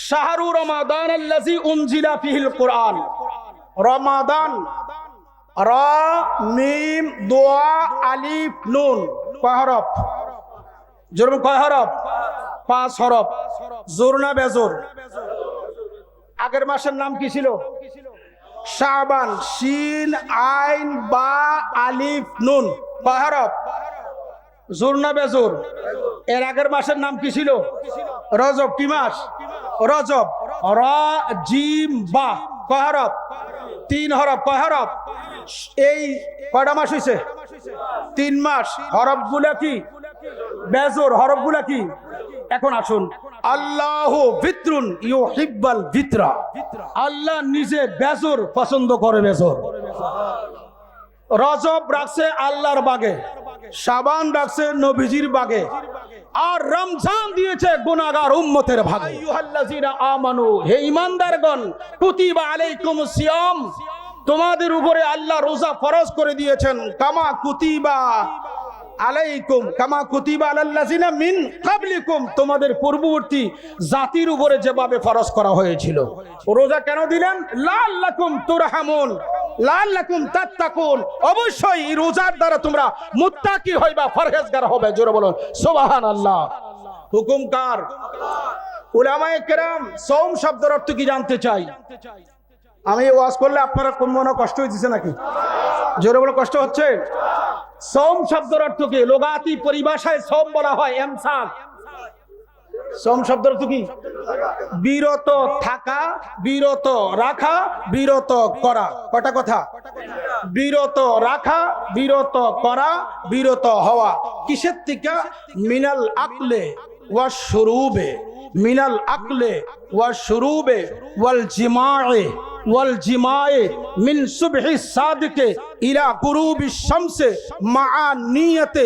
শাহরু রমাদান আল্লাযী উনজিলা ফিহিল কুরআন। রমাদান, র মিম দোয়া আলিফ নুন, কয় হরফ? জোর কয় হরফ? 5 হরফ। জোর না বেজোর? আগের মাসের নাম কি ছিল? শাবান, শিন আইন বা আলিফ নুন, কয় হরফ? জোর না বেজোর? এর আগের মাসের নাম কি ছিল? রজব। কি মাস? রজব। র জিম বা, কয় হরফ? 3 হরফ। কয় হরফ? এই কয়টা মাস হইছে? 3 মাস। হরফগুলা কি? বেজোর। হরফগুলা কি? এখন আসুন, আল্লাহু বিত্রুন ইউহিব্বাল বিত্রা। আল্লাহ নিজে বেজোর পছন্দ করে। বেজোর। রজব রাখছে আল্লাহর বাগে, শাবান রাখছে নবীজির বাগে, আর রমজান দিয়েছে গুনাহগার উম্মতের ভাগে। আইয়ুহাল্লাযীনা আমানু, হে ঈমানদারগণ, কুতিবা আলাইকুমুস সিয়াম, তোমাদের উপরে আল্লাহ রোজা ফরজ করে দিয়েছেন। কামা কুতিবা আলাইকুম কামা কুতিবা আলাল্লাযিনা মিন ক্বাবলিকুম, তোমাদের পূর্ববর্তী জাতির উপরে যেভাবে ফরজ করা হয়েছিল। রোজা কেন দিলেন? লাআল্লাকুম তুরহামুন, লাআল্লাকুম তাত্তাকুন, অবশ্যই এই রোজার দ্বারা তোমরা মুত্তাকি হইবা, পরহেজগার হবে। জোরে বলুন সুবহানাল্লাহ। হুকুম কার? উলামায়ে কেরাম সওম শব্দের অর্থ কি জানতে চাই। আমি ওয়াজ করলে আপনারা কোন মনে কষ্ট হইতেছে নাকি? জোরে বলে কষ্ট হচ্ছে? সওম শব্দের অর্থ কি? লোগাতি পরিভাষায় সওম বলা হয় ইমসাক। সওম শব্দের অর্থ কি? বিরত থাকা, বিরত রাখা, বিরত করা। কটা কথা? বিরত রাখা, বিরত করা, বিরত হওয়া। কিসের থেকে? মিনাল আকলে ওয়া শুরুবে, মিনাল আকলে ওয়া শুরুবে ওয়াল জিমায়ে ওয়াল জিমায়ে মিন সুবহি সাদিকে ইলা গুরুবি শামসে মা নিয়তে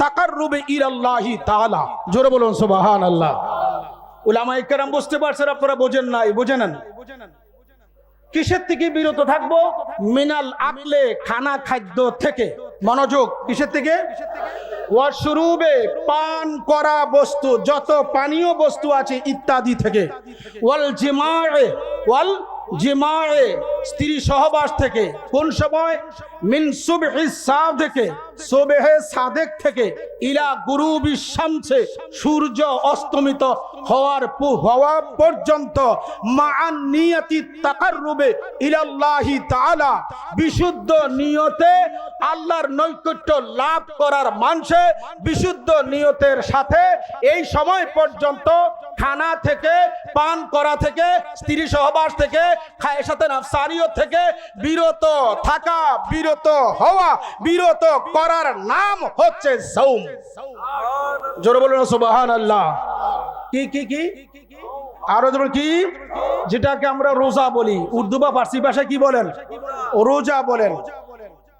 তাকাররুবে ইলাল্লাহি তাআলা। জোরে বলুন সুবহানাল্লাহ। উলামায়ে কেরাম বুঝতে পারছেন, আপনারা বোঝেন নাই? বুঝে নেন। কিসের থেকে বিরত থাকবো? মিনাল আকলে, খানা খাদ্য থেকে। মনোযোগ। কিসের থেকে? ওয়াশরুবে, পান করা বস্তু, যত পানীয় বস্তু আছে ইত্যাদি থেকে। ওয়াল জিমায়ে, ওয়াল জিমায়ে, স্ত্রী সহবাস থেকে। কোন সময়? মিন সুবহি সাদেকে, সুবহে সাদেক থেকে, ইলা গুরুবি শামসে, সূর্য অস্তমিত হওয়ার পর্যন্ত, মাআন নিয়াতি তাকাররুবে ইলাল্লাহি তাআলা, বিশুদ্ধ নিয়তে আল্লাহর নৈকট্য লাভ করার মানসে বিশুদ্ধ নিয়তের সাথে এই সময় পর্যন্ত খানা থেকে, পান করা থেকে, স্ত্রী সহবাস থেকে, খায়সাতে নাফসানিয়ত থেকে বিরত থাকা, বিরত হওয়া, বিরত করার নাম হচ্ছে সওম। জোরে বলুন সুবহানাল্লাহ। কি কি কি? আরো যেমন কি? যেটাকে আমরা রোজা বলি, উর্দু বা ফার্সি ভাষায় কি বলেন? রোজা বলেন।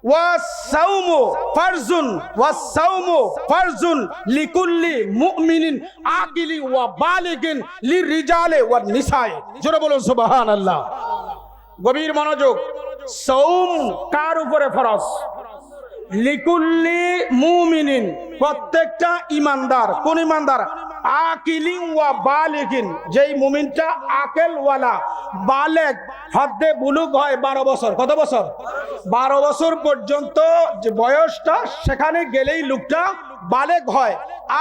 ওয়াস-সাওমু ফারজুন, ওয়াস-সাওমু ফারজুন লিকুল্লি মুমিনিন আকিলি ওয়া বালিগিন লিররিজালে ওয়ান নিসায়ে। জোরে বলুন সুবহানাল্লাহ। গভীর মনোযোগ। সওম কার উপরে ফরজ? লিকুল্লি মুমিনিন, প্রত্যেকটা ঈমানদার। কোন ঈমানদার? আকিলিন ওয়া বালিগিন, যেই মুমিনটা আকেল ওয়ালা, বালেগ, হদ্দে বুলুগ হয় 12 বছর। কত বছর? 12 বছর পর্যন্ত যে বয়সটা, সেখানে গেলেই লোকটা বালেগ হয়।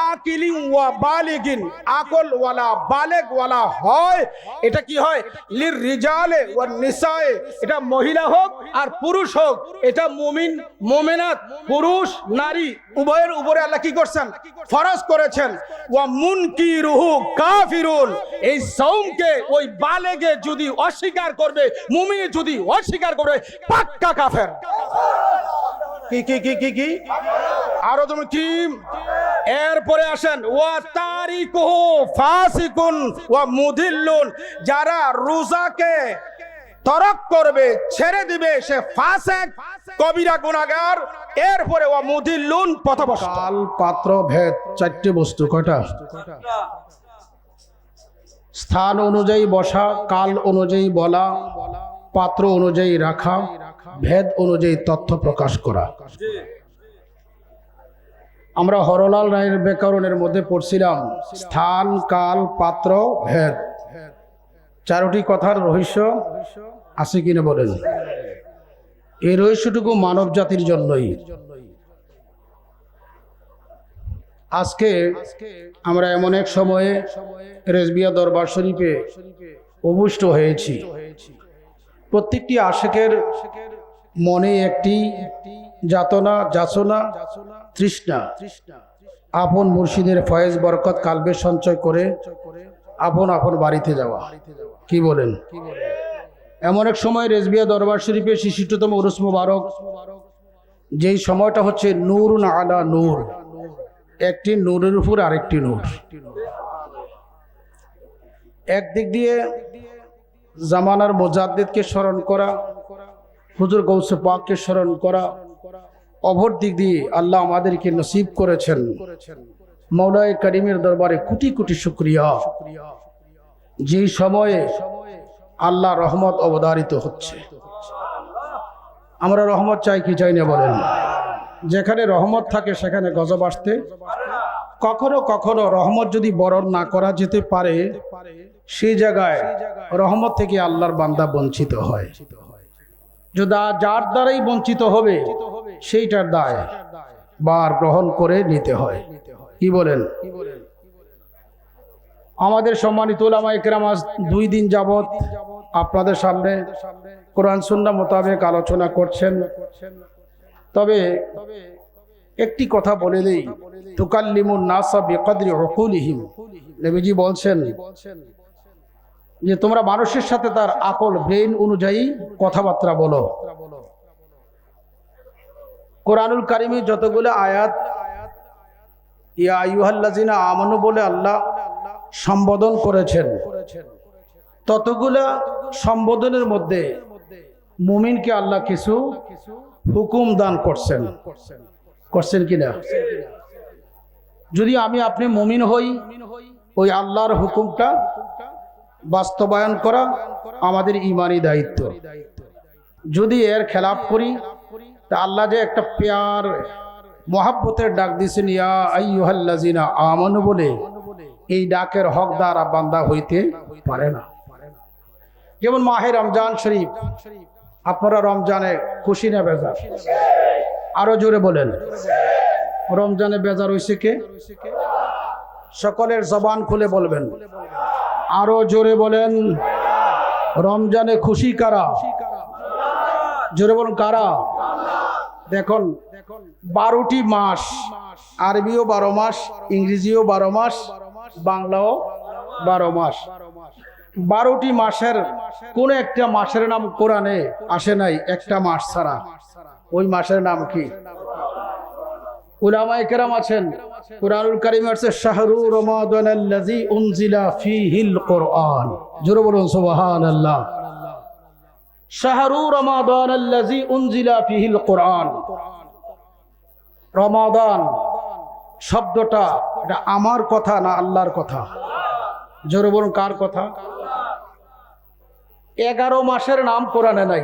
আকিলিন ওয়া বালিগিন, আকল ওয়ালা, বালেগ ওয়ালা হয়। এটা কি হয়? লির রিজালে ওয়ান নিসায়ে, এটা মহিলা হোক আর পুরুষ হোক, এটা মুমিন মুমিনাত, পুরুষ নারী উভয়ের উপরে আল্লাহ কি করছেন? ফরজ করেছেন। ওয়া মুনকিরুহু কাফিরুন, এই সওমকে ওই বালেগে যদি অস্বীকার করবে, মুমিন যদি অস্বীকার করবে, পাক্কা কাফের। কি কি কি কি কি? আরো তুমি কি? এরপরে আসেন, ওয়া তারিকুহু ফাসিকুন ওয়া মুদিল্লুন, যারা রোজাকে তরক করবে, ছেড়ে দিবে, সে ফাসিক, কবিরা গুনাহগার। এরপরে ওয়া মুদিল্লুন, পথভ্রষ্ট। কাল, পাত্র, ভেদ, 4টে বস্তু। কয়টা? স্থান অনুযায়ী বসা, কাল অনুযায়ী বলা, পাত্র অনুযায়ী রাখা, ভেদ অনুযায়ী তথ্য প্রকাশ করা। আমরা হরলাল রায়ের ব্যাকরণের মধ্যে পড়ছিলাম স্থান, কাল, পাত্র, ভেদ। চারটি কথার রহস্য আছে কিনা বলেন? এই রহস্যটুকু মানব জাতির জন্যই। আজকে আমরা এমন এক সময়ে রেজবিয়া দরবার শরীফে উপবিষ্ট হয়েছি। প্রত্যেকটি আশিকের মনে একটি যাতনা, যাচনা, তৃষ্ণা, আপন মুর্শিদের ফয়েজ বরকত কালবে সঞ্চয় করে আপন আপন বাড়িতে যাওয়া। কি বলেন? এমন এক সময় রেজবিয়া দরবার শরীফে ৬৬তম উরুস মুবারক, যেই সময়টা হচ্ছে নূর আলা নূর, একটি নূরের উপর আরেকটি নূর। একদিক দিয়ে জামানার মুজাদ্দিদকে স্মরণ করা, হুজুর গৌসে পাককে স্মরণ করা, অপর দিক দিয়ে আল্লাহ আমাদেরকে নসিব করেছেন মাওলায়ে কারিমের দরবারে কোটি কোটি শুকরিয়া, যেই সময়ে আল্লাহ রহমত অবধারিত হচ্ছে। আমরা রহমত চাই কি চাই না বলেন? যেখানে রহমত থাকে সেখানে গজব আসতে কখনো কখনো রহমত যদি বরণ না করা যেতে পারে, সেই জায়গায় রহমত থেকে আল্লাহর বান্দা বঞ্চিত হয়। যদি যার দ্বারাই বঞ্চিত হবে সেইটার দায় বার গ্রহণ করে নিতে হয়। কি বলেন? আমাদের সম্মানিত উলামায়ে কেরাম আজ 2 দিন যাবত আপনাদের সামনে কোরআন সুন্নাহ মোতাবেক আলোচনা করছেন। তবে একটি কথা বলে দেই, তুকাল্লিমুন নাসা বিকদরি উকুলিহিম। নবীজি বলছেন যে তোমরা মানুষের সাথে তার আকল, ব্রেন অনুযায়ী কথাবার্তা বলো। কোরআনুল কারিমে যতগুলো আয়াত ইয়া আইয়ুহাল্লাযিনা আমানু বলে আল্লাহ সম্বোধন করেছেন, ততগুলা সম্বোধনের মধ্যে মুমিনকে আল্লাহ কিছু হুকুম দান করছেন। করছেন কিনা? যদি আমি আপনি মুমিন হই, ওই আল্লাহর হুকুমটা বাস্তবায়ন করা আমাদের ঈমানি দায়িত্ব। যদি এর খেলাফ করি, তা আল্লাহ যে একটা প্যার মহাব্বতের ডাক দিয়েছেন ইয়া আইয়ুহাল্লাযিনা আমানু বলে, এই ডাকের হকদার বান্দা হইতে পারে না। যেমন মাহে রমজান শরীফ, আপনারা রমজানে খুশি না বেজার? আরো জোরে বলেন। রমজানে বেজার হইছে কে? সকলের জবান খুলে বলবেন, আরো জোরে বলেন। রমজানে খুশি কারা? জোরে বলুন কারা? দেখুন 12টি মাস, আরবিও 12 মাস, ইংরেজিও 12 মাস, বাংলাও 12 মাস। 12টি মাসের কোন একটা মাসের নাম কোরআনে আসে নাই একটা মাস ছাড়া। ওই মাসের নাম কি? উলামায়ে কেরাম আছেন, কুরআনুল কারীমে আছে শাহরু রমাদানাল্লাযী উনজিলা ফীহিল কুরআন। জোরে বলুন সুবহানাল্লাহ। শাহরু রমাদানাল্লাযী উনজিলা ফীহিল কুরআন। রমাদান শব্দটা এটা আমার কথা না আল্লাহর কথা? জোরে বলুন কার কথা? 11 মাসের নাম কোরআনে নাই,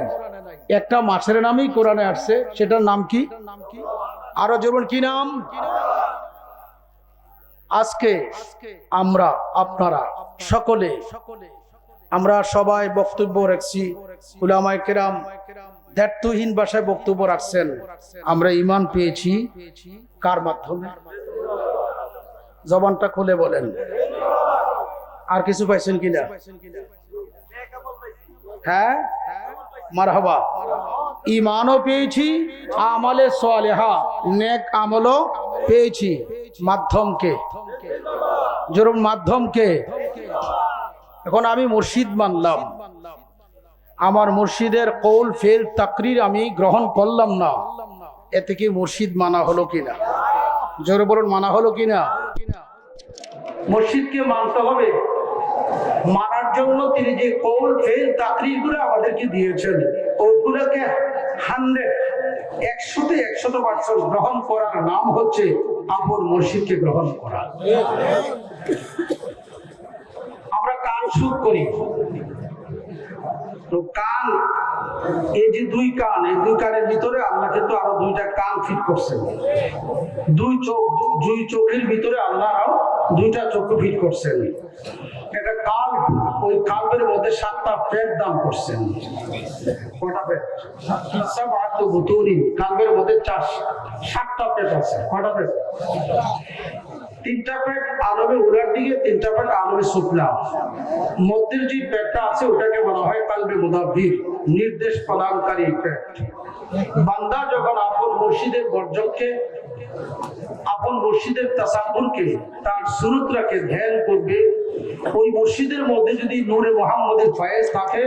একটা মাসের নামই কোরআনে আসছে, সেটার নাম কি? আরো যেমন কি নাম? আজকে আমরা আপনারা সকলে আমরা সবাই বক্তব্য রাখছি, উলামায়ে কেরাম দ্ব্যর্থহীন ভাষায় বক্তব্য রাখছেন। আমরা ঈমান পেয়েছি কার মাধ্যমে? জবানটা খুলে বলেন। আর কিছু পাইছেন কিনা? হ্যাঁ, মারহাবা। ঈমানও পেয়েছি, আমালে সালেহা নেক আমলও পেয়েছি। মাধ্যমকে? জরুর মাধ্যমকে। এখন আমি মুর্শিদ মানলাম, আমার মুর্শিদের কৌল ফেল তাকরির আমি গ্রহণ করলাম না, এতে কি মুর্শিদ মানা হলো কিনা? জোরে বলুন মানা হলো কিনা? মুর্শিদকে মানতে হবে। মানার জন্য তিনি যে কৌল ফেল তাকরির গুলো আমাদেরকে দিয়েছেন, ওগুলোকে 100% গ্রহণ করার নাম হচ্ছে আপন মুর্শিদকে গ্রহণ করা। আমরা কান সুখ করি, তো কান, এই যে 2 কান, এই 2 কানের ভিতরে আল্লাহ কিন্তু আরো 2টা কান ফিট করছেন। 2 চোখের ভিতরে আল্লাহ আরো 2টা চোখ ফিট করছেন। এটা কান, ওই কালবের মধ্যে 7টা পেট দান করছেন। কয়টা পেট? সাবআতু বুতুনি, কালবের মধ্যে 7টা পেট আছে। কয়টা পেট? 3টা পেট আলমে উলার দিকে, 3টা পেট আলমে সুফলা। মধ্যের যে পেটটা আছে ওটাকে বলা হয় কালবে মুদাব্বির, নির্দেশ প্রদানকারী পেট। বান্দা যখন আপন মুর্শিদের বর্জককে, আপন মুর্শিদের তাসাব্বুরকে, তার সুরতটাকে ধ্যান করবে, ওই মুর্শিদের মধ্যে যদি নূরে মুহাম্মদের ফয়েজ থাকে,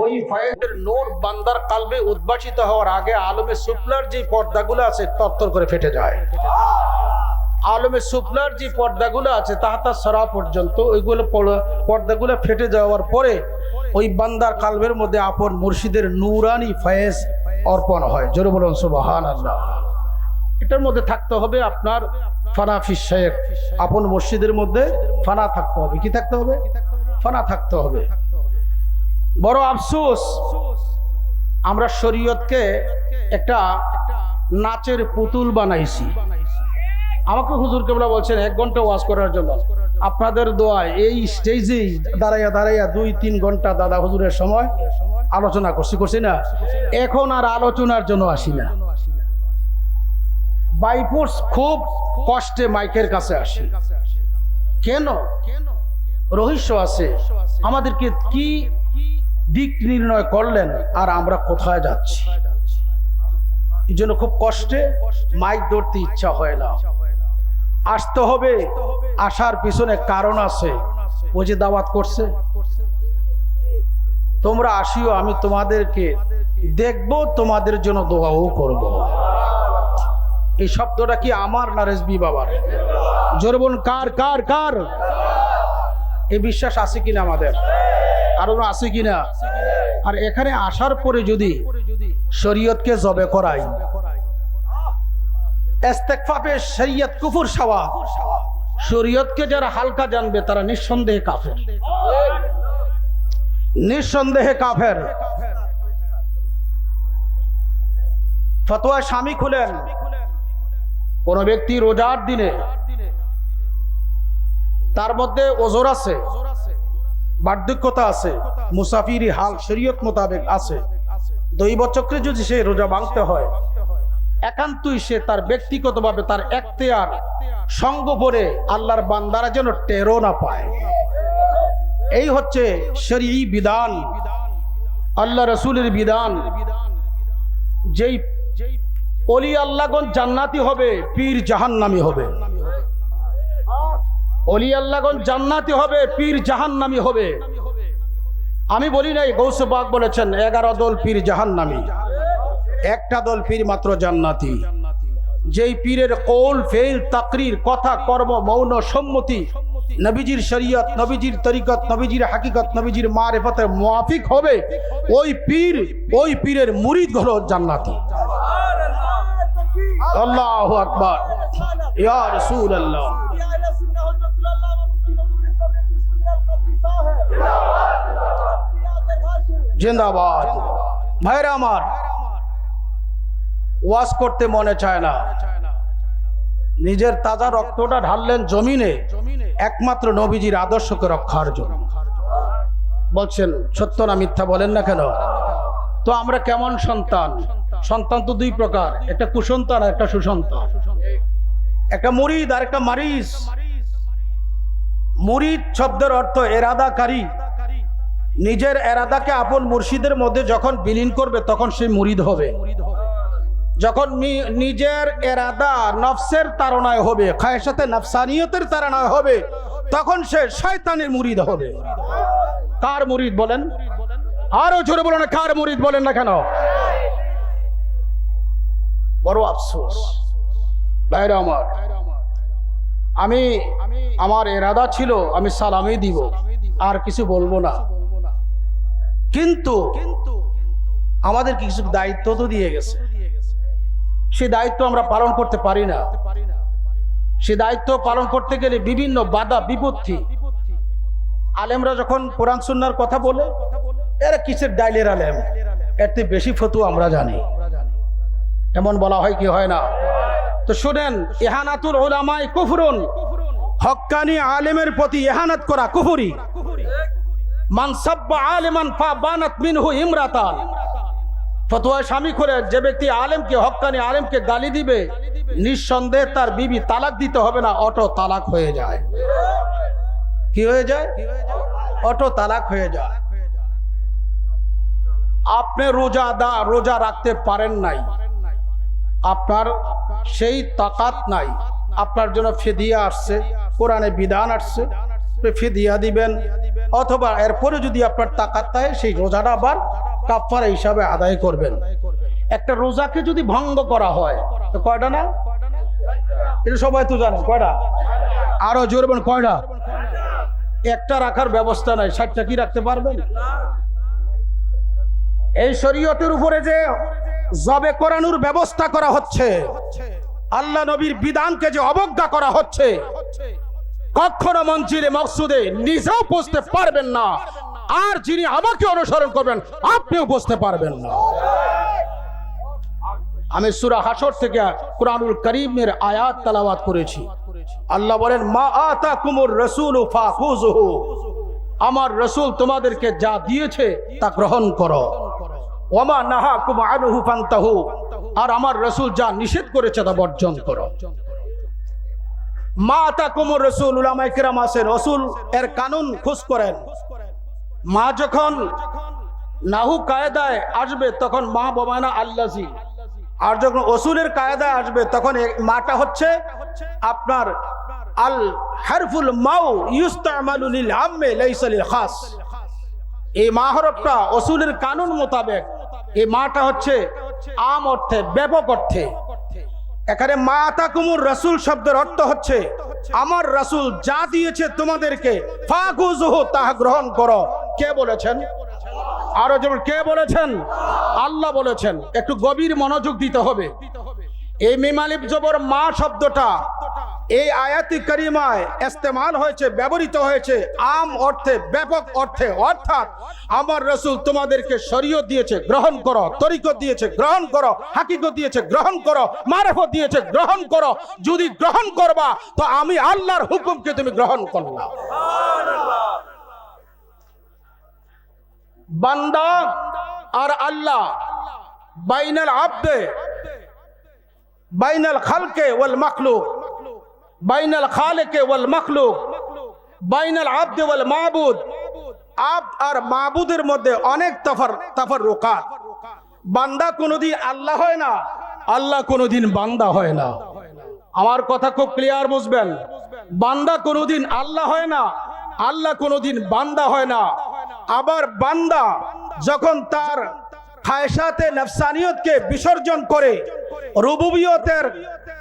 ওই ফয়েজের নূর বান্দার কালবে উদ্ভাসিত হওয়ার আগে আলমে সুফলার যে পর্দাগুলো আছে তরতর করে ফেটে যায়। আলমে সুফলার যে পর্দাগুলো আছে তাহাতা সরা পর্যন্ত ওইগুলো পর্দাগুলো ফেটে যাওয়ার পরে ওই বান্দার কালবের মধ্যে আপন মুর্শিদের নূরানি ফয়েজ অর্পণ হয়। জোরে বলুন সুবহানাল্লাহ। এটার মধ্যে থাকতে হবে আপনার ফানা ফিস শেখ, আপন মসজিদের মধ্যে ফানা থাকতে হবে। কি থাকতে হবে? ফানা থাকতে হবে। বড় আফসোস, আমরা শরীয়তকে একটা নাচের পুতুল বানাইছি। আমাকে হুজুর কেবলা বলছেন 1 ঘন্টা ওয়াজ করার জন্য, আপনাদের দোয়ায় এই স্টেজেই দাঁড়াইয়া 2-3 ঘন্টা দাদা হুজুরের সময় আলোচনা করছি না। এখন আর আলোচনার জন্য আসি না, বাইফোর্স খুব কষ্টে মাইকের কাছে আসি। কেন? রহস্য আছে। আমাদেরকে কি দিক নির্ণয় করলেন আর আমরা কোথায় যাচ্ছি, এই জন্য খুব কষ্টে মাইক ধরতে ইচ্ছা হয় না। আসতে হবে, আসার পিছনে কারণ আছে। ও যে দাওয়াত করছে, তোমরা আসিও, আমি তোমাদেরকে দেখবো, তোমাদের জন্য দোয়াও করব। এই শব্দটা কি আমার না রেজবি বাবার? জোরে বলুন কার কার কার? এই বিশ্বাস আছে কিনা আমাদের? আরো আছে কিনা? আর এখানে আসার পরে যদি শরীয়তকে জবে করাই, ইস্তেগফারে শরীয়ত কুফর সাওয়া, শরীয়তকে যারা হালকা জানবে তারা নিঃসন্দেহে কাফের, নিঃসন্দেহে কাফের। ফতোয়া স্বামী খুলেন, কোন ব্যক্তি রোজার দিনে তার মধ্যে ওজর আছে, বার্ধক্যতা আছে, মুসাফিরি হাল শরীয়ত মোতাবেক আছে, দৈব চক্রে যদি সে রোজা ভাঙতে হয়, একান্তই সে তার ব্যক্তিগতভাবে তার এখতিয়ার সঙ্গ ভরে আল্লাহর বান্দারা যেন টেরো না পায়। এই হচ্ছে শরঈ বিধান, আল্লাহ রাসূলের বিধান। যেই ওলি আল্লাহগণ জান্নাতি হবে, পীর জাহান্নামী হবে। ওলি আল্লাহগণ জান্নাতি হবে, পীর জাহান্নামী হবে। আমি বলি নাই, গৌসে পাক বলেছেন 11 দল পীর জাহান্নামী, একটা দল পীর মাত্র জান্নাতি। যেই পীরের কৌল ফেল তাকরির, কথা কর্ম মৌন সম্মতি নবীজির শরীয়ত, নবীজির তরিকত, নবীজির হাকিকত, নবীজির মারিফতের মুআফিক হবে, ওই পীর, ওই পীরের মুরিদ হলো জান্নাতি। আল্লাহু আকবার, ইয়া রাসূলুল্লাহ। জিন্দাবাদ। ভাইরা আমার, ওয়াজ করতে মনে চায় না, নিজের তাজা রক্তটা ঢাললেন জমিনে একমাত্র নবীজির আদর্শকে রক্ষার জন্য। বলছেন সত্য না মিথ্যা বলেন না কেন? তো আমরা কেমন সন্তান? সন্তান তো 2 প্রকার, একটা কুসন্তান আর একটা সুসন্তান, একটা মুরিদ আর একটা মারিস। মুরিদ শব্দের অর্থ এরাদাকারী, নিজের এরাদাকে আপন মুর্শিদের মধ্যে যখন বিলীন করবে তখন সে মুরিদ হবে। যখন নিজের এরাদা নফসের তাড়নায় হবে, খায়সাতে নফসানিয়তের তাড়নায় হবে, তখন সে শয়তানের মুরিদ হবে। কার মুরিদ বলেন? আরো জোরে বলেন, কার মুরিদ বলেন না কেন? বড় আফসোস ভাইরা আমার, আমার এরাদা ছিল আমি সালামি দিব, আর কিছু বলবো না, কিন্তু আমাদের কিছু দায়িত্ব তো দিয়ে গেছে, সেই দায়িত্ব আমরা পালন করতে পারি না। সেই দায়িত্ব পালন করতে গেলে বিভিন্ন বাধা বিপত্তি। আলেমরা যখন কোরআন সুন্নাহর কথা বলে, এরা কিসের ডাইলের আলেম, এর থেকে বেশি ফতোয়া আমরা জানি, এমন বলা হয় কি হয় না? তো শুনেন, ইহানাতুল উলামায়ে কুফরুন, হক্কানি আলেমের প্রতি ইহানাত করা কুফরি। মান সাব্বা আলিমান ফাবানাত মিনহু ইমরাতান, ফতোয়া স্বামী করে যে ব্যক্তি আলেমকে, হক্কানি আলেমকে গালি দিবে, নিঃসন্দেহে তার বিবি তালাক দিতে হবে না, অটো তালাক হয়ে যায়। কি হয়ে যায়? অটো তালাক হয়ে যায়। আপনি রোজা রাখতে পারেন নাই, আপনার সেই তাকাত নাই, আপনার জন্য ফিদিয়া আসছে, কোরআনে বিধান আসছে, ফিদিয়া দিবেন, অথবা এরপরে যদি আপনার তাকাত থাকে সেই রোজাটা আবার কাফারা হিসাবে আদায় করবেন। একটা রোজাকে যদি ভঙ্গ করা হয় তো কয়টা না? এটা সবাই তো জানেন কয়টা? আরো জোরে বলেন কয়টা? একটা রাখার ব্যবস্থা নাই, 60টা কি রাখতে পারবেন? এই শরীয়তের উপরে যে জবে করানোর ব্যবস্থা করা হচ্ছে, আল্লাহ নবীর বিধানকে যে অবজ্ঞা করা হচ্ছে, কখনো মঞ্জিলে মকসুদে নিজেও পৌঁছতে পারবেন না, আর যিনি আমাকে অনুসরণ করবেন আপনিও বুঝতে পারবেন না। আমি সূরা হাশর থেকে কুরআনুল কারীমের আয়াত তেলাওয়াত করেছি। আল্লাহ বলেন, মা আতাকুমুর রাসূলু ফাখুযুহু, আমার রাসূল তোমাদেরকে যা দিয়েছে তা গ্রহণ করো। ওয়া মা নাহাকুম আনহু ফান্তাহু, আর আমার রাসূল যা নিষেধ করেছে তা বর্জন করো। মা আতাকুমুর রাসূল, উলামায়ে কিরাম আছেন রাসূল এর কানুন খোঁজ করেন। মা যখন নাহু কায়দায় আসবে তখন মা বমানা আল্লাজি, আর যখন ওসুলের কায়দায় আসবে তখন মাটা হচ্ছে আপনার আল হারফুল মাউ ইউস্তামালু লিল আম্মি লাইসা লিল খাস। এই মা হরফটা ওসুলের কানুন মোতাবেক এই মাটা হচ্ছে আম অর্থে, ব্যাপক অর্থে। এখানে মা আতাকুমুর রাসূল শব্দের অর্থ হচ্ছে আমার রাসূল যা দিয়েছে তোমাদেরকে ফাখুযুহু, তাহা গ্রহণ করো। কে বলেছেন? আরো যেমন কে বলেছেন? আল্লাহ বলেছেন। একটু গভীর মনোযোগ দিতে হবে। এই মিম আলিফ জবর মা শব্দটা এই আয়াতি কারিমায় ইস্তেমাল হয়েছে, ব্যবহৃত হয়েছে আম অর্থে, ব্যাপক অর্থে। অর্থাৎ আমার রাসূল তোমাদেরকে শরীয়ত দিয়েছে গ্রহণ করো, তরিকত দিয়েছে গ্রহণ করো, হাকিকত দিয়েছে গ্রহণ করো, মারিফত দিয়েছে গ্রহণ করো। যদি গ্রহণ করবা তো আমি আল্লাহর হুকুমকে তুমি গ্রহণ করলা। বান্দা আর আল্লাহ, বাইনাল আবদে বাইনাল খালকে ওয়াল মাখলুক, বাইনাল খালিকে ওয়াল মাখলুক, বাইনাল আবদে ওয়াল মাবুদ। আবদ আর মাবুদের মধ্যে অনেক তাফাররুকাত। বান্দা কোনোদিন আল্লাহ হয় না, আল্লাহ কোনোদিন বান্দা হয় না। আমার কথা খুব ক্লিয়ার বুঝবেন। বান্দা কোনোদিন আল্লাহ হয় না, আল্লাহ কোনোদিন বান্দা হয় না। আবার বান্দা যখন তার খায়সাতে নফসানিয়তকে বিসর্জন করে রুবুবিয়তের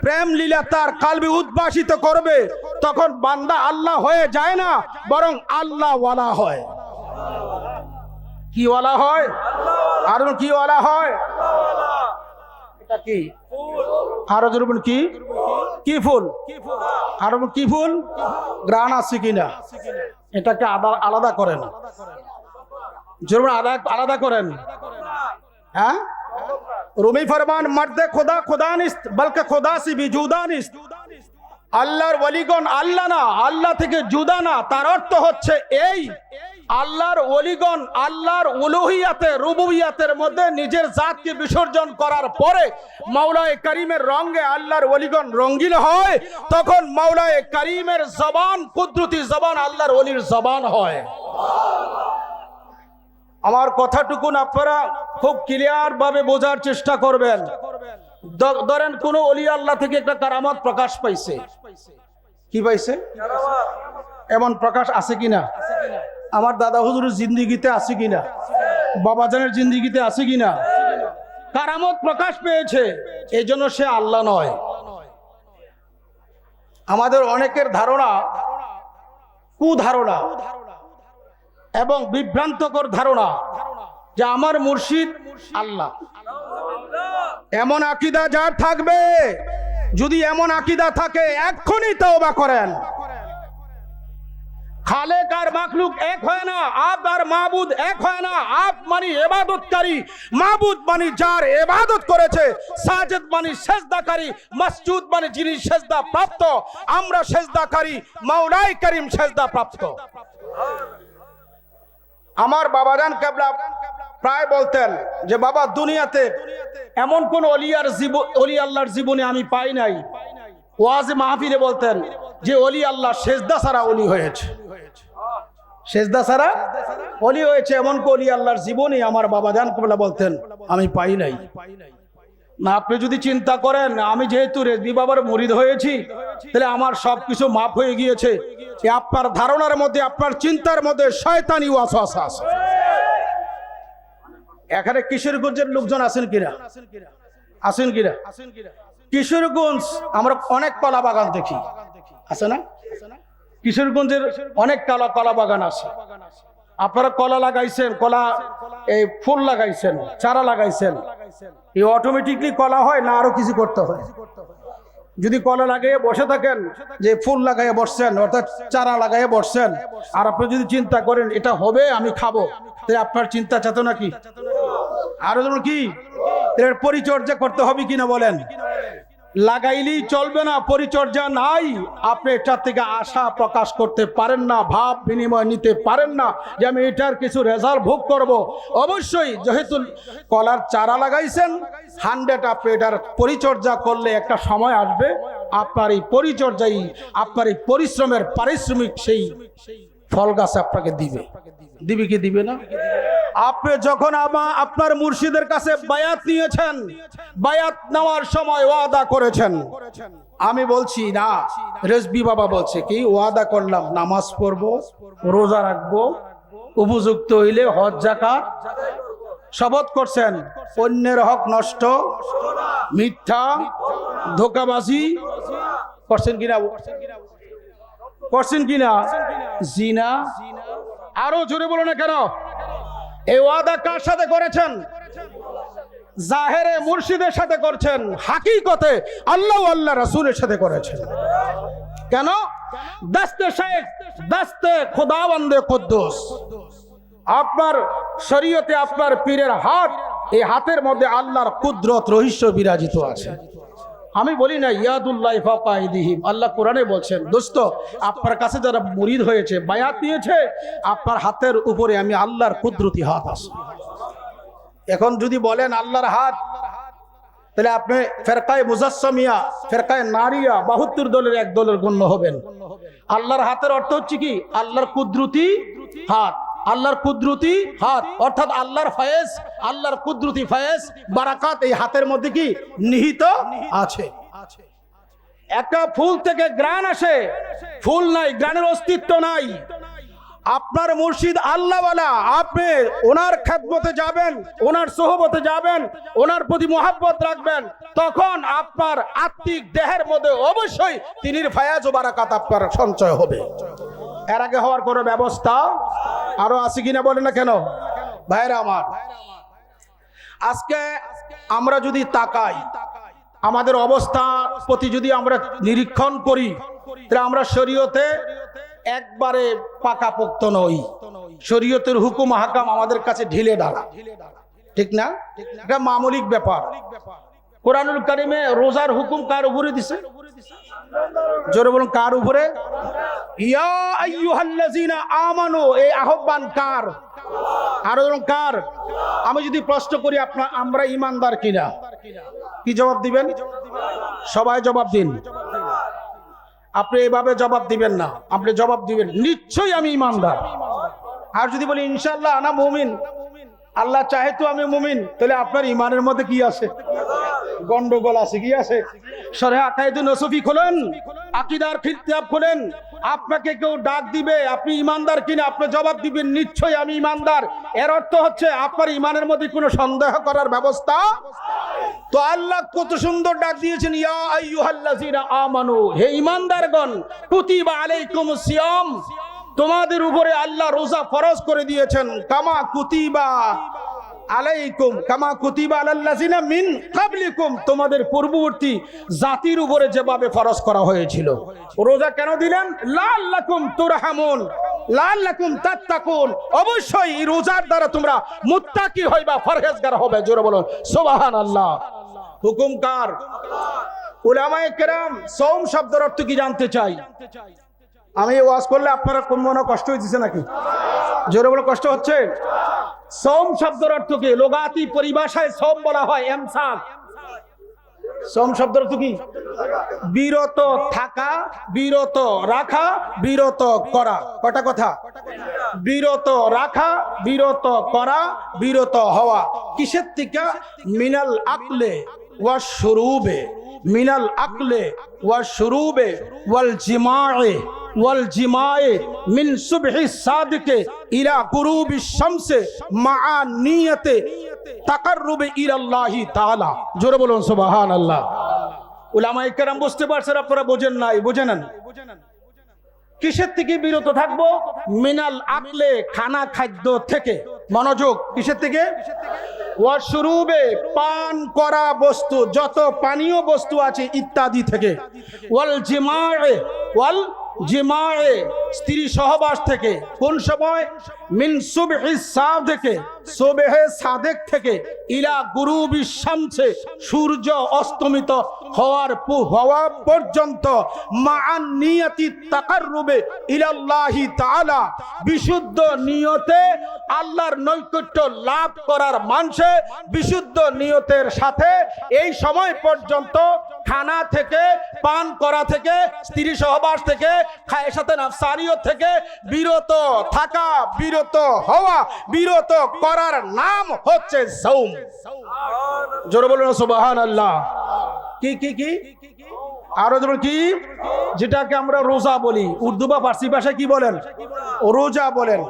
প্রেম লীলা তার কালবে উদ্ভাসিত করবে, তখন বান্দা আল্লাহ হয়ে যায় না, বরং আল্লাহ ওয়ালা হয়। কি ওয়ালা হয়? আর কি ওয়ালা হয়? এটা কি? আরো জরুন কি? কি ফুল? আর কি ফুল? গ্রান আছে কিনা এটাকে আলাদা করেন, জরুর আলাদা করেন। হ্যাঁ, রুমি ফরমান মর্দে খোদা খোদা নিস্ত বলকে খোদা সে ভি জুদা নিস্ত। আল্লাহর ওলিগণ আল্লাহ না, আল্লাহ থেকে জুদা না। তার অর্থ হচ্ছে এই, আল্লাহর ওলিগণ আল্লাহর উলুহিয়াতে রুবুবিয়াতের মধ্যে নিজের জাতকে বিসর্জন করার পরে মাওলায়ে কারীমের রঙে আল্লাহর ওলিগণ রঙ্গিন হয়, তখন মাওলায়ে কারীমের জবান, কুদরতি জবান আল্লাহর ওলির জবান হয়। আমার কথাটুকুন আপনারা খুব ক্লিয়ার ভাবে বোঝার চেষ্টা করবেন। ধরেন কোন ওলি আল্লাহ থেকে একটা কারামত প্রকাশ পাইছে, কি পাইছে? এমন প্রকাশ আছে কিনা? আমার দাদা হুজুরের জিন্দিগিতে আছে কিনা? বাবাজানের জিন্দিগিতে আছে কিনা? কারামত প্রকাশ পেয়েছে, এই জন্য সে আল্লাহ নয়। আমাদের অনেকের ধারণা, কুধারণা এবং বিভ্রান্তকর ধারণা যে আমার মুর্শিদ আল্লাহ। এমন আকীদা যার থাকবে, যদি এমন আকীদা থাকে এক্ষুনি তওবা করেন। খালেক আর মাখলুক এক হয় না, আব আর মাবুদ এক হয় না। আব মানে ইবাদতকারী, মাবুদ মানে যার ইবাদত করেছে, সাজিদ মানে সেজদাকারী, মাসজুদ মানে যিনি সেজদা প্রাপ্ত। আমরা সেজদাকারী, মাওলাই কারীম সেজদা প্রাপ্ত। আমার বাবাজান কেবলা প্রায় বলতেন যে বাবা দুনিয়াতে এমন কোন অলি আল্লাহর জীবনে আমি পাই নাই। ওয়াজে মাহফিলে বলতেন যে অলি আল্লাহ সেজদা ছাড়া অলি হয়েছে, সেজদা ছাড়া অলি হয়েছে, এমন কোন অলি আল্লাহর জীবনে আমার বাবাজান কেবলা বলতেন আমি পাই নাই। না, আপনি যদি চিন্তা করেন আমি যেহেতু রেজবি বাবার মুরিদ হয়েছি তাহলে আমার সবকিছু মাফ হয়ে গিয়েছে, আপনার ধারণার মধ্যে, আপনার চিন্তার মধ্যে শয়তানি ওয়াসওয়াসা আছে। এখানে কিশোরগঞ্জের লোকজন আছেন কিনা? আছেন কিনা? কিশোরগঞ্জ আমরা অনেক কলা বাগান দেখি, আছে না? কিশোরগঞ্জের অনেক কলা বাগান আছে। আপনারা কলা লাগাইছেন, কলা এই ফুল লাগাইছেন, চারা লাগাইছেন, এই অটোমেটিকলি কলা হয় না আরো কিছু করতে হয়? যদি কলা লাগাইয়ে বসে থাকেন, যে ফুল লাগাইয়ে বসছেন অর্থাৎ চারা লাগাইয়ে বসছেন, আর আপনি যদি চিন্তা করেন এটা হবে আমি খাবো, তাহলে আপনার চিন্তা চেতনা কি? আরো যেমন কি এর পরিচর্যা করতে হবে কিনা বলেন? লাগাইলেই চলবে না, পরিচর্যা নাই আপনি এটার থেকে আশা প্রকাশ করতে পারেন না, ভাব বিনিময় নিতে পারেন না যে আমি এটার কিছু রেজাল্ট ভোগ করব। অবশ্যই যেহেতু কলার চারা লাগাইছেন 100, আপনি এটার পরিচর্যা করলে একটা সময় আসবে আপনার এই পরিচর্যাই, আপনার এই পরিশ্রমের পারিশ্রমিক সেই ফল গাছ আপনাকে দিবে। দিবে কি দিবে না? আপনি যখন আপনার মুর্শিদের কাছে বায়াত নিয়েছেন, বায়াত নেওয়ার সময় ওয়াদা করেছেন, আমি বলছি না, রেজবি বাবা বলছে কি ওয়াদা করলাম নামাজ পড়বো, রোজা রাখবো, উপযুক্ত হইলে হজ জাকাত, শপথ করছেন অন্যের হক নষ্ট, মিথ্যা, ধোঁকাবাজি করছেন কিনা? করছেন কিনা? জিনা, আরো জোরে বলো না কেন? এই ওয়াদা কার সাথে করেছেন? জাহেরে মুর্শিদের সাথে করছেন, হাকিকতে আল্লাহ আল্লাহ রাসূলের সাথে করেছেন। কেন? দস্তে শেখ, দস্তে খুদাবন্দে কুদ্দুস। আপনার শরীয়তে আপনার পীরের হাত, এই হাতের মধ্যে আল্লাহর কুদরত রহস্য বিরাজিত আছে। আমি বলি না ইয়াদুল্লাহ ফাওকা আইদিহিম, আল্লাহ কোরআনে বলছেন দোস্ত আপনার কাছে যারা মুরিদ হয়েছে, বায়াত নিয়েছে, আপনার হাতের উপরে আমি আল্লাহর কুদরতি হাত আছে। এখন যদি বলেন আল্লাহর হাত, তাহলে আপনি ফেরকায়ে মুজাসসামিয়া, ফেরকায়ে নারিয়া 72 দলের এক দলের গণ্য হবেন। আল্লাহর হাতের অর্থ হচ্ছে কি? আল্লাহর কুদরতি হাত, আল্লাহর কুদরতি হাত অর্থাৎ আল্লাহর ফয়েজ, আল্লাহর কুদরতি ফয়েজ বারাকাত এই হাতের মধ্যে কি নিহিত আছে। একটা ফুল থেকে গ্রান আসে, ফুল নাই, গ্রানের অস্তিত্ব নাই। আপনার মুর্শিদ আল্লাহওয়ালা, আপনি ওনার খেদমতে যাবেন, ওনার সোহবতে যাবেন, ওনার প্রতি মোহাব্বত রাখবেন, তখন আপনার আত্মিক দেহের মধ্যে অবশ্যই তিনির ফায়াজ ও বারাকাত আপনার সঞ্চয় হবে। এর আগে হওয়ার কোনো ব্যবস্থা আরো আছে কিনা বলেন না কেন? ভাইরা আমার, আজকে আমরা যদি তাকাই, আমাদের অবস্থা প্রতি যদি আমরা নিরীক্ষণ করি, তাহলে আমরা শরীয়তে একবারে পাকাপোক্ত নই। শরীয়তের হুকুম হাকাম আমাদের কাছে ঢিলে ঢালা, ঠিক না? এটা মামুলিক ব্যাপার। কোরআনুল কারিমে রোজার হুকুম কার উপরে দিছে? জোরে বলুন, কার উপরে? ইয়া আইয়ুহাল্লাযীনা আমানু, এই আহ্বান কার? আরো বলুন কার? আমি যদি প্রশ্ন করি আমরা ঈমানদার কিনা, কি জবাব দিবেন? সবাই জবাব দিন। আপনি এভাবে জবাব দিবেন না, আপনি জবাব দিবেন নিশ্চয়ই আমি ঈমানদার। আর যদি বলি ইনশাআল্লাহ আনা মুমিন, আল্লাহ চাহে তো আমি মুমিন, তাহলে আপনার ঈমানের মধ্যে কি আছে? গন্ডগোল আছে। কি আছে? শরহ আকায়েদ নসফি খোলেন, আকীদার কিতাব খোলেন, আপনাকে কেউ ডাক দিবে আপনি ঈমানদার কিনা, আপনি জবাব দিবেন নিশ্চয়ই আমি ঈমানদার। এর অর্থ হচ্ছে আপনার ঈমানের মধ্যে কোনো সন্দেহ করার ব্যবস্থা। তো আল্লাহ কত সুন্দর ডাক দিয়েছেন, ইয়া আইয়ুহাল্লাযীনা আমানু, হে ঈমানদারগণ, কুতিবা আলাইকুমুস সিয়াম, তোমাদের উপরে আল্লাহ রোজা ফরজ করে দিয়েছেন, কামা কুতিবা আলাইকুম কামা কুতিবা আলাল্লাযিনা মিন ক্বাবলিকুম, তোমাদের পূর্ববর্তী জাতির উপরে যেভাবে ফরজ করা হয়েছিল। রোজা কেন দিলেন? লাআল্লাকুম তুরহামুন, লাআল্লাকুম তাত্তাকুন, অবশ্যই এই রোজার দ্বারা তোমরা মুত্তাকি হইবা, পরহেজগার হবে। জোরে বলুন সুবহানাল্লাহ। হুকুম কার? উলামায়ে কেরাম সওম শব্দের অর্থ কি জানতে চাই। আমি ওয়াজ করলে আপনারা কোন মনে কষ্ট হইতেছে নাকি? জোরে বলে কষ্ট হচ্ছে? সওম শব্দের অর্থ কি? লোগাতি পরিভাষায় সওম বলা হয় ইমসাক। সওম শব্দের অর্থ কি? বিরত থাকা, বিরত রাখা, বিরত করা। কটা কথা? বিরত রাখা, বিরত করা, বিরত হওয়া। কিসের থেকে? মিনাল আকলে ওয়া শুরুবে, মিনাল আকলে ওয়া শুরুবে ওয়াল জিমায়ে ওয়াল জিমায়ে মিন সুবহি সাদিকে ইলা গুরুবি শামসে মা নিয়তে তাকাররুবে ইলাল্লাহি তাআলা। জোরে বলুন সুবহানাল্লাহ। উলামায়ে কেরাম বুঝতে পারছেন, আপনারা বোঝেন নাই? বুঝে নেন। কিসের থেকে বিরত থাকবো? মিনাল আকলে, খানা খাদ্য থেকে। মনোযোগ, কিসের থেকে? ওয়াশরুবে, পান করা বস্তু, যত পানীয় বস্তু আছে ইত্যাদি থেকে। ওয়াল জিমায়ে, ওয়াল জিমায়ে, স্ত্রী সহবাস থেকে। কোন সময়? মিন সুবহি সাদেকে, সুবহে সাদেক থেকে, ইলা গুরুবি শামসে, সূর্য অস্তমিত হওয়া পর্যন্ত, মাআন নিয়তি তাকাররুবে ইলাল্লাহি তাআলা, বিশুদ্ধ নিয়তে আল্লাহর নৈকট্য লাভ করার মানসে বিশুদ্ধ নিয়তের সাথে এই সময় পর্যন্ত খানা থেকে, পান করা থেকে, স্ত্রী সহবাস থেকে, খায়সাতে নাফসানিয়ত থেকে বিরত থাকা, বিরত হওয়া, বিরত করার নাম হচ্ছে সওম। জোরে বলুন সুবহানাল্লাহ। কি কি কি? আরো যেমন কি? যেটাকে আমরা রোজা বলি, উর্দু বা ফার্সি ভাষায় কি বলেন? রোজা বলেন।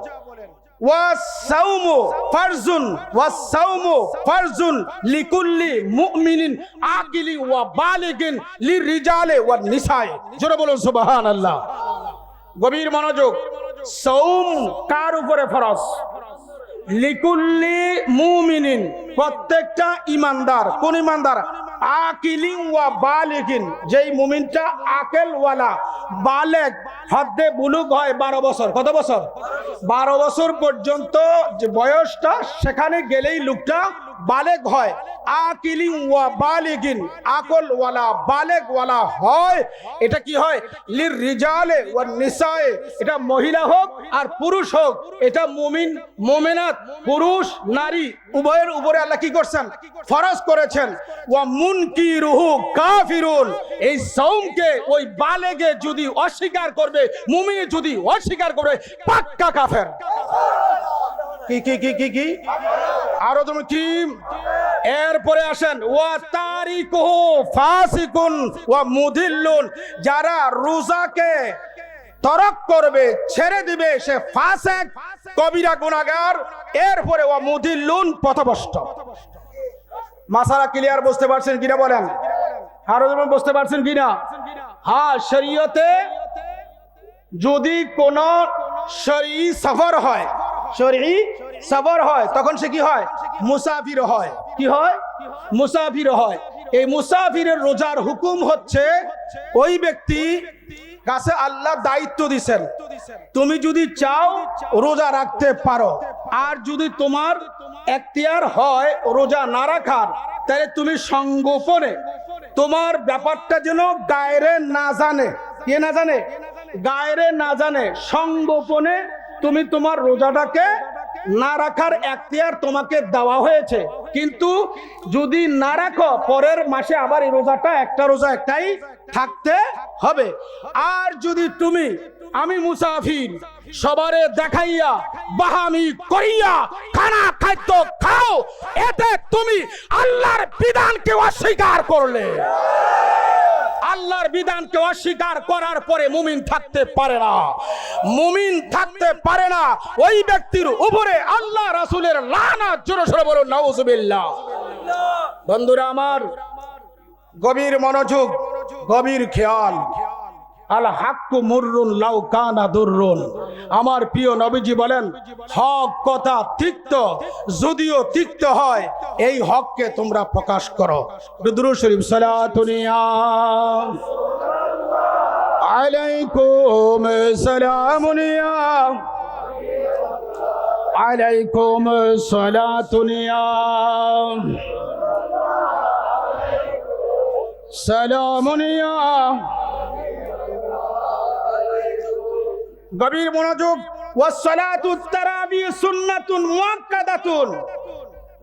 ওয়াস-সাওমু ফারজুন, ওয়াস-সাওমু ফারজুন লিকুল্লি মুমিনিন আকিলি ওয়া বালিগিন লিররিজালি ওয়ান নিসায়ে। জোরে বলুন সুবহানাল্লাহ। গভীর মনোযোগ। সওম কার উপরে ফরজ? লিকুল্লি মুমিনিন, প্রত্যেকটা ইমানদার। কোন ইমানদার? আকিলিন ওয়া বালিগিন, যেই মুমিনটা আকেল ওয়ালা, বালেগ, হদ্দে বুলুগ হয় 12 বছর। কত বছর? 12 বছর পর্যন্ত যে বয়সটা, সেখানে গেলেই লোকটা বালেগ হয়। আকিলিন ওয়া বালিগিন, আকল ওয়ালা, বালেগ ওয়ালা হয়। এটা কি হয়? লির রিজালে ওয়ান নিসায়ে, এটা মহিলা হোক আর পুরুষ হোক, এটা মুমিন মুমিনাত, পুরুষ নারী উভয়ের উপরে আল্লাহ কি করছেন? ফরজ করেছেন। ওয়া মুনকিরুহু কাফিরুন, এই সওমকে ওই বালেগে যদি অস্বীকার করবে, মুমিন যদি অস্বীকার করবে, পাক্কা কাফের। কি কি কি কি কি? আরো তুমি কি? এরপরে আসেন ওয়া তারিকুহু ফাসিকুন ওয়া মুদিল্লুন, যারা রোজাকে তরক করবে, ছেড়ে দিবে, সে ফাসিক, কবিরা গুনাহগার। এরপরে ওয়া মুদিল্লুন, পথভ্রষ্ট। মাসালা ক্লিয়ার? বুঝতে পারছেন কিনা বলেন? আরো যেমন বুঝতে পারছেন কিনা? হ্যাঁ, শরীয়তে যদি কোন শরঈ সফর হয়, শরঈ সফর হয়, তখন সে কি হয়? মুসাফির হয়। কি হয়? মুসাফির হয়। এই মুসাফিরের রোজার হুকুম হচ্ছে, ওই ব্যক্তি কাছে আল্লাহ দায়িত্ব দিবেন, তুমি যদি চাও রোজা রাখতে পারো, আর যদি তোমার এখতিয়ার হয় রোজা না রাখার, তাহলে তুমি সংগোপনে, তোমার ব্যাপারটা যেন গায়রে না জানে। কে না জানে? গায়রে না জানে। সংগোপনে তুমি তোমার রোজাটাকে না রাখার এখতিয়ার তোমাকে দেওয়া হয়েছে, কিন্তু যদি না রাখো, পরের মাসে আবার এই রোজাটা, একটা রোজা একটাই থাকতে হবে। আর যদি তুমি, আমি মুসাফির, সবারে দেখাইয়া বাহামি করিয়া খানা খাদ্য খাও, এতে তুমি আল্লাহর বিধানকে অস্বীকার করলে। আল্লাহর বিধানকে অস্বীকার করার পরে মুমিন থাকতে পারে না। মুমিন থাকতে পারে না। ওই ব্যক্তির উপরে আল্লাহ রাসূলের লানাত। জোরে সোরে বলুন নাউজুবিল্লাহ। বন্ধুরা আমার, গভীর মনোযোগ, গভীর খেয়াল। আল হাক্কু মুররুন লাউ কানা দুররুন, আমার প্রিয় নবীজি বলেন, হক কথা তিক্ত, যদিও তিক্ত হয়, এই হককে তোমরা প্রকাশ করো। দুরূদ শরীফ সালাতুনিয়া আলাইকুম সালামুনিয়া আলাইকুম সালাতুনিয়া সালামুনিয়া। গভীর মনোযোগ। ওয়াসসালাতু তারাবি তারাবি সুন্নাতুন মুআক্কাদাতুন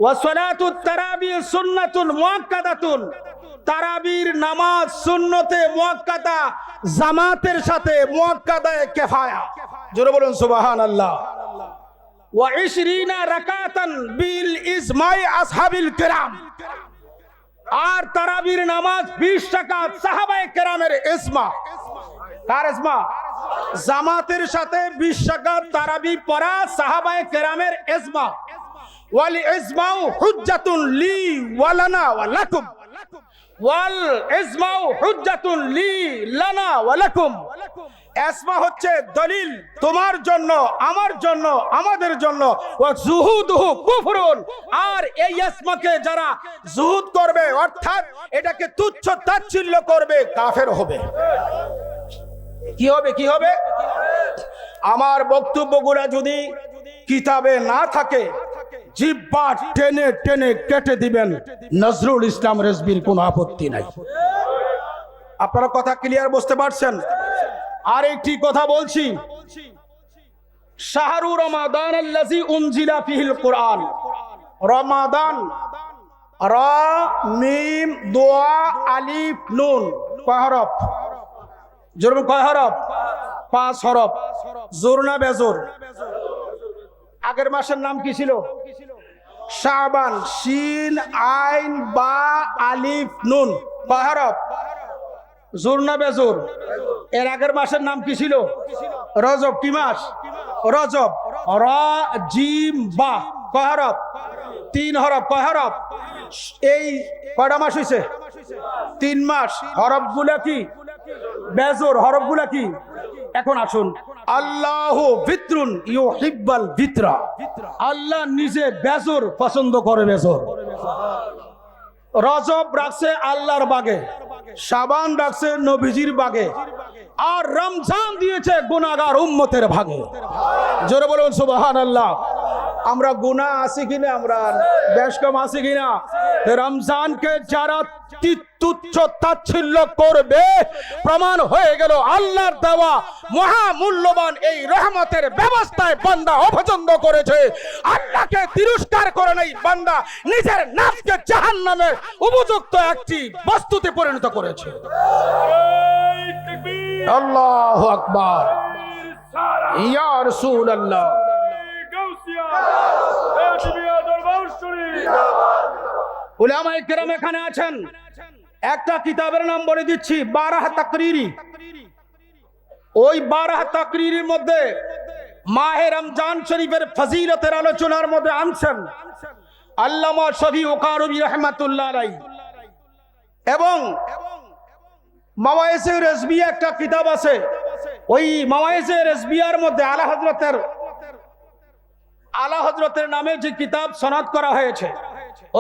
ওয়া সালাতুত তারাবি সুন্নাতুন মুআক্কাদাতুন। তারাবির নামাজ সুন্নতে মুআক্কাদা, জামাতের সাথে মুআক্কাদায়ে কিফায়া। জোরে বলুন সুবহানাল্লাহ। ওয়া 20 রাকাতান বিল ইজমাই আসহাবিল কিরাম। আর তারাবির নামাজ 20 রাকাত সাহাবায়ে কেরামের ইজমা। কার ইজমা? জামাতের সাথে 20 রাকাত তারাবি পড়া সাহাবায়ে কেরামের ইজমা। ওয়াল ইজমাউ হুজ্জাতুন লি ওয়া লানা ওয়া লাকুম। ওয়াল ইজমাউ হুজ্জাতুন লি লানা ওয়া লাকুম। ইজমা হচ্ছে দলিল তোমার জন্য, আমার জন্য, আমাদের জন্য। ওয়া যুহুদুহু কুফরুন। আর এই ইজমাকে যারা যুহুদ করবে, অর্থাৎ এটাকে তুচ্ছ তাচ্ছিল্য করবে, কাফের হবে। কি হবে? কি হবে? আমার বক্তব্যগুলো যদি কিতাবে না থাকে, জিহ্বা টেনে টেনে কেটে দিবেন। নজরুল ইসলাম রেজবির কোনো আপত্তি নাই। আপনারা কথা ক্লিয়ার বুঝতে পারছেন? আর একটি কথা বলছি, শাহরু রমাদান আল্লাযী উনজিলা ফিহিল কুরআন। রমাদান, র মিম দোয়া আলিফ নুন, কয় হরফ? জোর কয় হরফ? 5 হরফ। জোর না বেজোর? আগের মাসের নাম কি ছিল? শাবান, শিন আইন বা আলিফ নুন, কয় হরফ? জোর না বেজোর? এর আগের মাসের নাম কি ছিল? রজব। কি মাস? রজব। র জিম বা, কয় হরফ? 3 হরফ। কয় হরফ? এই কয়টা মাস হইছে? 3 মাস। হরফগুলা কি? বেজোর। হরফগুলা কি? এখন আসুন, আল্লাহু বিত্রুন ইউহিব্বাল বিত্রা। আল্লাহ নিজে বেজোর পছন্দ করে। বেজোর। রজব রাখছে আল্লাহর বাগে, শাবান রাখছে নবীজির বাগে, আর রমজান দিয়েছে গুনাহগার উম্মতের ভাগে। জোরে বলুন সুবহানাল্লাহ। আমরা গুনাহ আছি কিনা, আমরা বেশ কম আছি কিনা? রমজানকে যারা তুচ্ছ তাচ্ছিল্য করবে, প্রমাণ হয়ে গেল আল্লাহর দেওয়া মহামূল্যবান এই রহমতের ব্যবস্থায় বান্দা অপছন্দ করেছে। আল্লাহকে তিরস্কার করে নাই, বান্দা নিজের নাফসকে জাহান্নামের উপযুক্ত একটি বস্তুতে পরিণত করেছে। আল্লাহু আকবার। ইয়া রাসূলুল্লাহ। উলামায়ে কেরাম এখানে আছেন। একটা কিতাবের নাম বলে দিচ্ছি, 12 তাকরিরি। ওই 12 তাকরিরির মধ্যে মাহে রমজান শরীফের ফজিলতের আলোচনার মধ্যে আনছেন আল্লামা শফি ওকারবি রাহমাতুল্লাহ আলাইহি। এবং মাওয়াইজে রেজবিয়া একটা কিতাব আছে, ওই মাওয়াইজে রেজবিয়ার মধ্যে আলা হযরতের নামে যে কিতাব সনদ করা হয়েছে,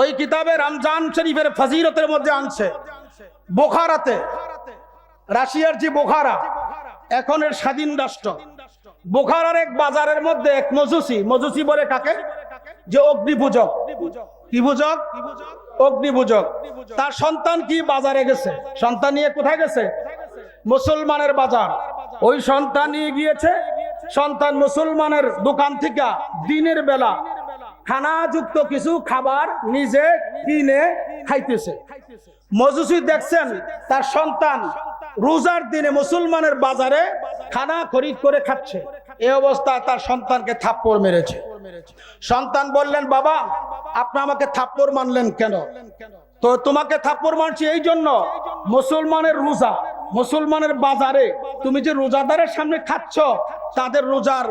ওই কিতাবে রমজান শরীফের ফজিলতের মধ্যে আনছে বুখারাতে, রাশিয়ার যে বুখারা, এখন এর স্বাধীন রাষ্ট্র, বুখারার এক বাজারের মধ্যে এক মজুসি বলে কাকে? যে অগ্নিপূজক। কি পূজক? অগ্নিপূজক। তার সন্তান কি বাজারে গেছে, সন্তান নিয়ে কোথায় গেছে? মুসলমানের বাজার। ওই সন্তান নিয়ে গিয়েছে, সন্তান মুসলমানের দোকান থেকে দিনের বেলা খানাযুক্ত কিছু খাবার নিজে কিনে খাইতেছে। মজুসি দেখছেন তার সন্তান রোজার দিনে মুসলমানের বাজারে খানা খরিদ করে খাচ্ছে। এই অবস্থায় তার সন্তানকে থাপ্পড় মেরেছে। সন্তান বললেন, বাবা আপনি আমাকে থাপ্পড় মারলেন কেন? তো তোমাকে থাপ্পড় মারছি এই জন্য, মুসলমানের রোজা, মুসলমানের বাজারে তুমি যে রোজাদারের সামনে খাচ্ছ, তাদের রোজার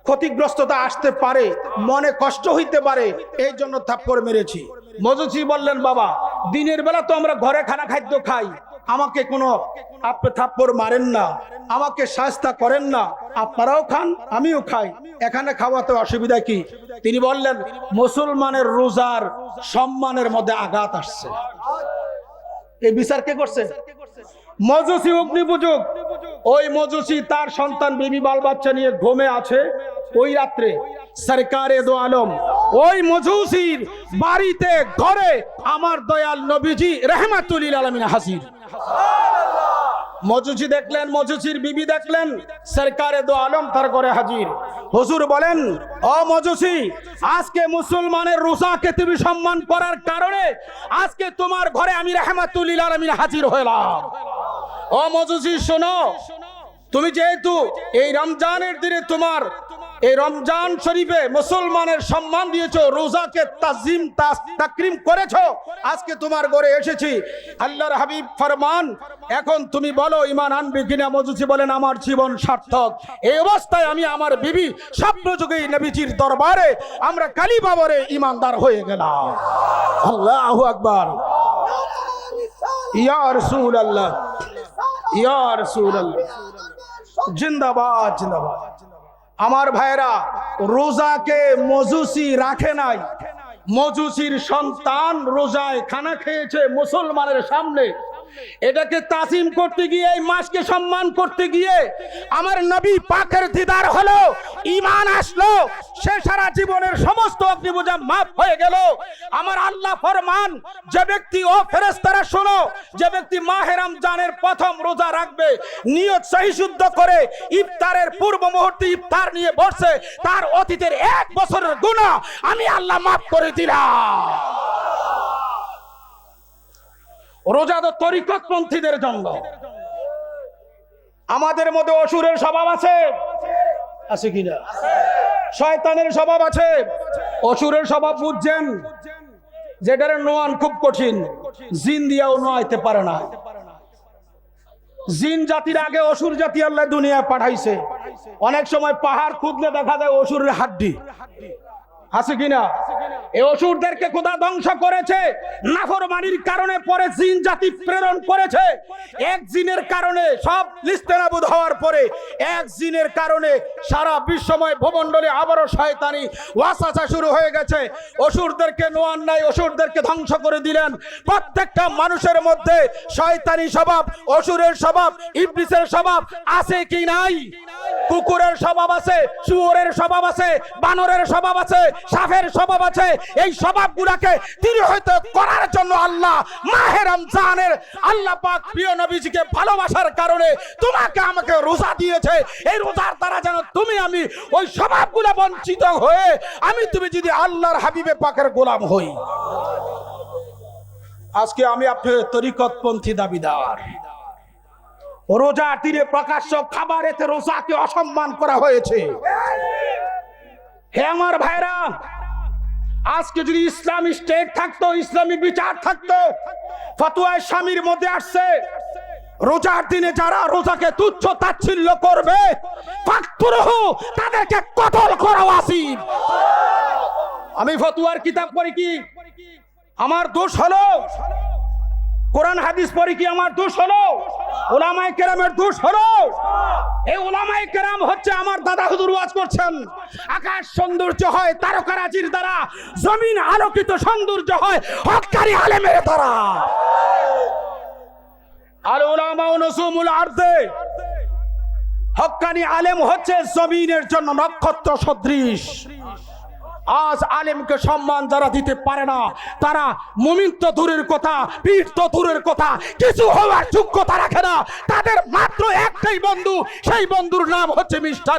ক্ষতিগ্রস্ততা আসতে পারে, মনে কষ্ট হইতে পারে, এই জন্য থাপ্পড় মেরেছি। মজুসি বললেন, বাবা দিনের বেলা তো আমরা ঘরে খানা খাদ্য খাই, আমাকে কোনো আপনি থাপ্পড় মারেন না, আমাকে শাস্তা করেন না, আপনারাও খান আমিও খাই, এখানে খাওয়াতে অসুবিধা কি? তিনি বললেন, মুসলমানের রোজার সম্মানের মধ্যে আঘাত আসছে। এই বিচার কে করছে? মজুসি অগ্নিপূজক। ওই মজুসি তার সন্তান বিবি বাল বাচ্চা নিয়ে ঘুমে আছে। ওই রাত্রে সরকারে দো আলম ওই মজুসির বাড়িতে ঘরে আমার দয়াল নবীজি রাহমাতুল লিল আলামিন হাজির। মজুসি দেখলেন, মজুসির বিবি দেখলেন, সরকারে দো আলম তার করে হাজির। হুজুর বলেন, ও মজুসি, আজকে মুসলমানের রোজাকে তুমি সম্মান করার কারণে আজকে তোমার ঘরে আমি রাহমাতুল লিল আলামিন হাজির হলাম। ও মজুসি শোনো, তুমি যেহেতু এই রমজানের দিনে তোমার এই রমজান শরীফে মুসলমানের সম্মান দিয়েছো, রোজাকে তাজিম তাকরিম করেছো, আজকে তোমার ঘরে এসেছি। আল্লাহর হাবিব ফরমান, এখন তুমি বলো ঈমান আনবে কিনা? মজুসি বলেন, আমার জীবন সার্থক। এই অবস্থায় আমি আমার বিবি স্বপ্নযোগে নবীজির দরবারে আমরা কালী বাবরে ঈমানদার হয়ে গেলাম। আল্লাহু আকবার, ইয়া রাসূলুল্লাহ, ইয়া রাসূলুল্লাহ, জিন্দাবাদ জিন্দাবাদ। আমার ভাইরা, রোজাকে মজুসি রাখে নাই, মজুসির সন্তান রোজায় খানা খেয়েছে মুসলমানের সামনে। এটাকে তাসিম করতে গিয়ে, এই মাসকে সম্মান করতে গিয়ে আমার নবী পাকের দিদার হলো, ঈমান আসলো, সে সারা জীবনের সমস্ত অগ্নিবোঝা মাফ হয়ে গেল। আমার আল্লাহ ফরমান, যে ব্যক্তি, ও ফেরেশতারা শোনো, যে ব্যক্তি মাহে রমজানের প্রথম রোজা রাখবে, নিয়ত সহি শুদ্ধ করে ইফতারের পূর্ব মুহূর্তে ইফতার নিয়ে বসে, তার অতীতের 1 বছরের গুনাহ আমি আল্লাহ মাফ করে দিলাম। রোজা তো তরিকতপন্থীদের জন্য। আমাদের মধ্যে অসুরের স্বভাব আছে, আছে কিনা? শয়তানের স্বভাব আছে। অসুরের স্বভাব বুঝছেন, যেটার নোয়ান খুব কঠিন, জিন দিয়াও নোয়াইতে পারে না। জিন জাতির আগে অসুর জাতি আল্লাহ দুনিয়ায় পাঠাইছে। অনেক সময় পাহাড় খুঁজলে দেখা যায় অসুরের হাড্ডি, আছে কিনা? এই অসুরদেরকে খোদা ধ্বংস করেছে, নাফরমানির কারণে পরে জিন জাতি প্রেরণ করেছে। এক জিনের কারণে সব লিস্তেনাবুদ হওয়ার পরে এক জিনের কারণে সারা বিশ্বময় ভূমণ্ডলে আবারও শয়তানি ওয়াসওয়াসা শুরু হয়ে গেছে। অসুরদেরকে নোয়ান নাই, অসুরদেরকে ধ্বংস করে দিলেন। প্রত্যেকটা মানুষের মধ্যে শয়তানি স্বভাব, অসুরের স্বভাব, ইবলিসের স্বভাব আছে কি নাই? কুকুরের স্বভাব আছে, শুয়োরের স্বভাব আছে, বানরের স্বভাব আছে, সাপের স্বভাব আছে। এই স্বভাবগুলোকে তিরোহিত করার জন্য আল্লাহ মাহে রমজানের আল্লাহ পাক প্রিয় নবীজিকে ভালোবাসার কারণে তোমাকে আমাকে রোজা দিয়েছে। এই রোজার দ্বারা যেন তুমি আমি ওই স্বভাবগুলো বঞ্চিত হয়ে আমি তুমি যদি আল্লাহর হাবিবে পাকের গোলাম হই। আজকে আমি আপনার তরিকতপন্থী দাবিদার। রোজা তীরে প্রকাশ্য খাবারেতে রোজাকে অসম্মান করা হয়েছে। হে আমার ভাইরা, আজকে যদি ইসলামী স্টেট থাকতো, ইসলামী বিচার থাকতো, ফতোয়ায়ে স্বামীর মধ্যে আসছে রোজার দিনে যারা রোজাকে তুচ্ছ তাচ্ছিল্য করবে, ফাকতুরহু, তাদেরকে কতল করা ওয়াজিব। আমি ফতোয়ার কিতাব পড়ি কি আমার দোষ হলো? কোরআন হাদিস পড়ি কি আমার দোষ হলো? উলামায়ে কেরামের দোষ হলো? এই উলামায়ে কেরাম হচ্ছে আমার দাদা হুজুর ওয়াজ করছেন, আকাশ সৌন্দর্য হয় তারকারাজির দ্বারা, জমিন আলোকিত সৌন্দর্য হয় হক্কানি আলেমের দ্বারা। আর উলামা নুজুমুল আরদে, হক্কানি আলেম হচ্ছে জমিনের জন্য নক্ষত্র সদৃশ। আজ আলেমকে সম্মান যারা দিতে পারে না, তারা মুমিন তো দূরের কথা, পীর তো দূরের কথা, কিছু হওয়ার যোগ্যতা রাখে না। তাদের মাত্র একটাই বন্ধু, সেই বন্ধুর নাম হচ্ছে মিস্টার